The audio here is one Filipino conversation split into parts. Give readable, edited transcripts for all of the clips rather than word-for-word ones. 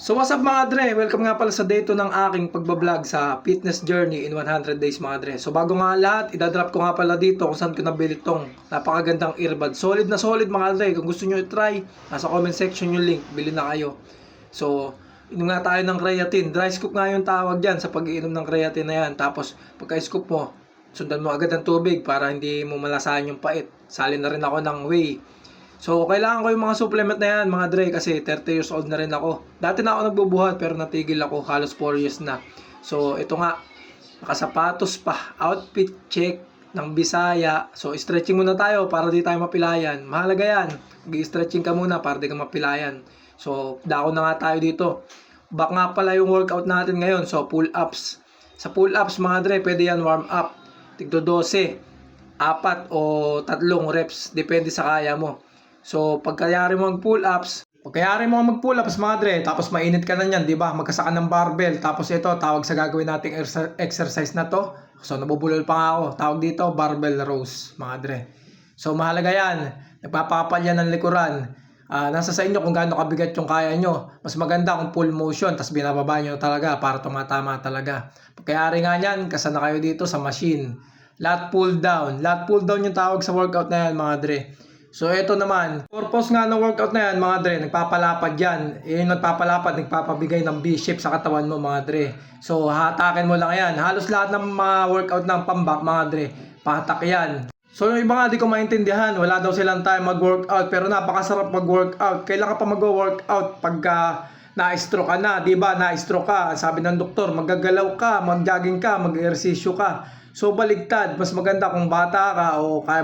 So what's up mga dre? Welcome nga pala sa day 2 ng aking pagbablog sa fitness journey in 100 days mga dre. So bago nga lahat, idadrop ko nga pala dito kung saan ko nabili tong napakagandang earbud. Solid na solid mga dre. Kung gusto nyo i-try, nasa comment section yung link. Bili na kayo. So, inom nga tayo ng creatine. Dry scoop nga yung tawag dyan sa pag-iinom ng creatine na yan. Tapos, pagka-scoop mo, sundan mo agad ng tubig para hindi mo malasahan yung pait. Salin na rin ako ng whey. So, kailangan ko yung mga supplement na yan, mga dre, kasi 30 years old na rin ako. Dati na ako nagbubuhat, pero natigil ako, halos 4 years na. So, ito nga, nakasapatos pa, outfit check ng Bisaya. So, stretching muna tayo para di tayo mapilayan. Mahalaga yan, mag-stretching ka muna para di ka mapilayan. So, dako na nga tayo dito. Back nga pala yung workout natin ngayon, so pull-ups. Sa pull-ups, mga dre, pwede yan warm up. Tigdo 12, 4 o 3 reps, depende sa kaya mo. So, pagkayari mo mag-pull-ups, mga dre, tapos mainit ka na yan, di ba? Magkasaka ng barbell, tapos ito, tawag sa gagawin nating exercise na to. So, nabubulol pa nga ako. Tawag dito, barbell rows, mga dre. So, mahalaga yan. Nagpapakapal yan ng likuran. Nasa sa inyo kung gaano kabigat yung kaya nyo. Mas maganda kung full motion, tapos binababa nyo talaga para tumatama talaga. Pagkayari nga yan, kasana kayo dito sa machine. Lat pull down. Lat pull down yung tawag sa workout na yan, mga dre. So, ito naman, purpose nga ng workout na yan, mga dre, nagpapalapad yan. Yung nagpapalapad, nagpapabigay ng B-shape sa katawan mo, mga dre. So, hatakin mo lang yan. Halos lahat ng mga workout ng pambak, mga dre, pahatak yan. So, yung iba nga di ko maintindihan, wala daw silang time mag-workout, pero napakasarap mag-workout. Kailan ka pa mag-workout pagka na-stroke ka na, di ba? Na-stroke ka, sabi ng doktor, maggagalaw ka, mag-jogging ka, mag-ehersisyo ka. So, baligtad, mas maganda kung bata ka o kaya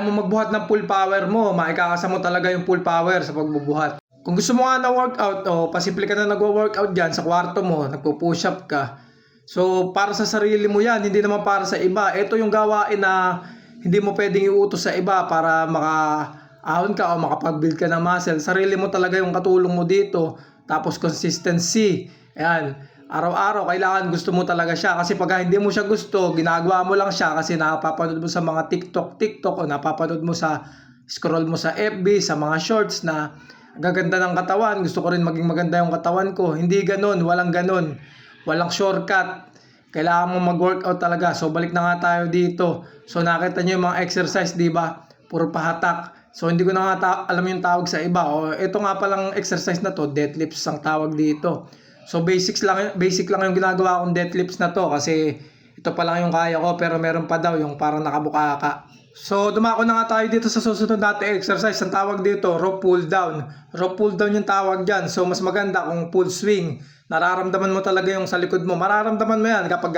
mo magbuhat ng full power mo, maikakasa mo talaga yung full power sa pagbubuhat. Kung gusto mo nga na workout, pasimple ka na nagwo-workout dyan sa kwarto mo, nagpo-push up ka. So, para sa sarili mo yan, hindi naman para sa iba. Ito yung gawain na hindi mo pwedeng iutos sa iba para maka-ahon ka o makapag-build ka ng muscle. Sarili mo talaga yung katulong mo dito. Tapos consistency. Ayan. Araw-araw, kailangan gusto mo talaga siya. Kasi pag hindi mo siya gusto, ginagawa mo lang siya kasi napapanood mo sa mga TikTok o napapanood mo sa scroll mo sa FB, sa mga shorts na gaganda ng katawan. Gusto ko rin maging maganda yung katawan ko. Hindi ganun, walang ganun. Walang shortcut. Kailangan mo mag-workout talaga. So, balik na nga tayo dito. So, nakita nyo yung mga exercise, di ba? Puro pahatak. So, hindi ko na nga alam yung tawag sa iba. Ito nga palang exercise na to, deadlifts ang tawag dito. So basic lang yung ginagawa kong deadlifts na to kasi ito pa lang yung kaya ko pero meron pa daw yung parang nakabukaka. So dumako na nga tayo dito sa susunod natin exercise. Ang tawag dito rope pull down. Rope pull down yung tawag dyan. So mas maganda kung full swing. Nararamdaman mo talaga yung sa likod mo. Mararamdaman mo yan kapag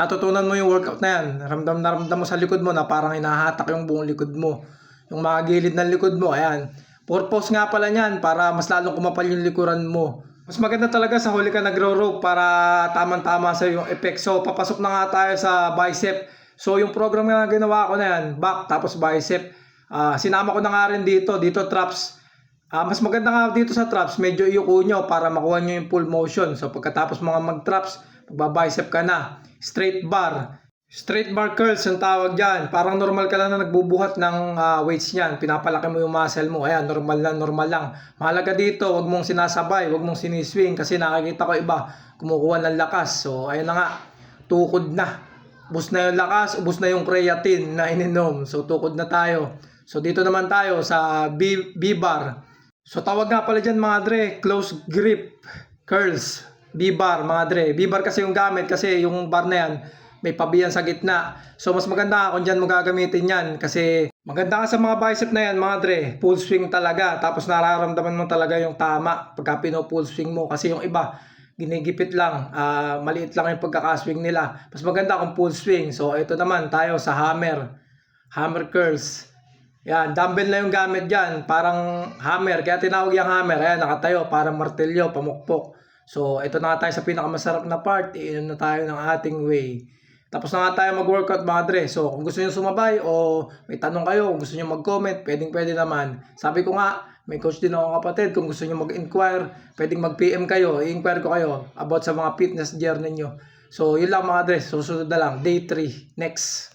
natutunan mo yung workout na yan. Naramdam mo sa likod mo na parang hinahatak yung buong likod mo. Yung mga gilid ng likod mo. Ayan. Purpose nga pala niyan para mas lalong kumapal yung likuran mo. Mas maganda talaga sa huli ka nagro-rope para tamang-tama sa yung effect. So, papasok na nga tayo sa bicep. So, yung program na ginawa ko na yan, back tapos bicep. Sinama ko na nga rin dito traps. Mas maganda nga dito sa traps, medyo iyuko nyo para makuha nyo yung full motion. So, pagkatapos mga mag-traps, magbabicep ka na. Straight bar curls yung tawag dyan. Parang normal ka lang na nagbubuhat ng weights niyan. Pinapalaki mo yung muscle mo. Ayan, normal lang. Mahalaga dito, wag mong sinasabay, wag mong siniswing. Kasi nakikita ko iba, kumukuha ng lakas. So, ayun na nga, tukod na. Ubus na yung lakas, ubus na yung creatine na ininom. So, tukod na tayo. So, dito naman tayo sa B-bar. So, tawag nga pala dyan mga dre, close grip curls. B-bar mga dre. B-bar kasi yung gamit kasi yung bar na yan, may pabiyan sa gitna. So, mas maganda kung dyan mo gagamitin yan. Kasi, maganda ka sa mga bicep na yan, mga dre. Full swing talaga. Tapos, nararamdaman mo talaga yung tama pagka pino-full swing mo. Kasi yung iba, ginigipit lang. Maliit lang yung pagkakaswing nila. Mas maganda kung full swing. So, ito naman tayo sa hammer. Hammer curls. Yan, dumbbell na yung gamit dyan. Parang hammer. Kaya tinawag yung hammer. Ayan, nakatayo. Parang martilyo, pamukpok. So, ito na tayo sa pinakamasarap na part. Iinom na tayo ng ating whey. Tapos na nga tayo mag-workout mga dre. So, kung gusto nyo sumabay o may tanong kayo, kung gusto nyo mag-comment, pwede naman. Sabi ko nga, may coach din ako kapatid. Kung gusto nyo mag-inquire, pwedeng mag-PM kayo. I-inquire ko kayo about sa mga fitness journey nyo. So, yun lang mga dre. Susunod na lang. Day 3. Next.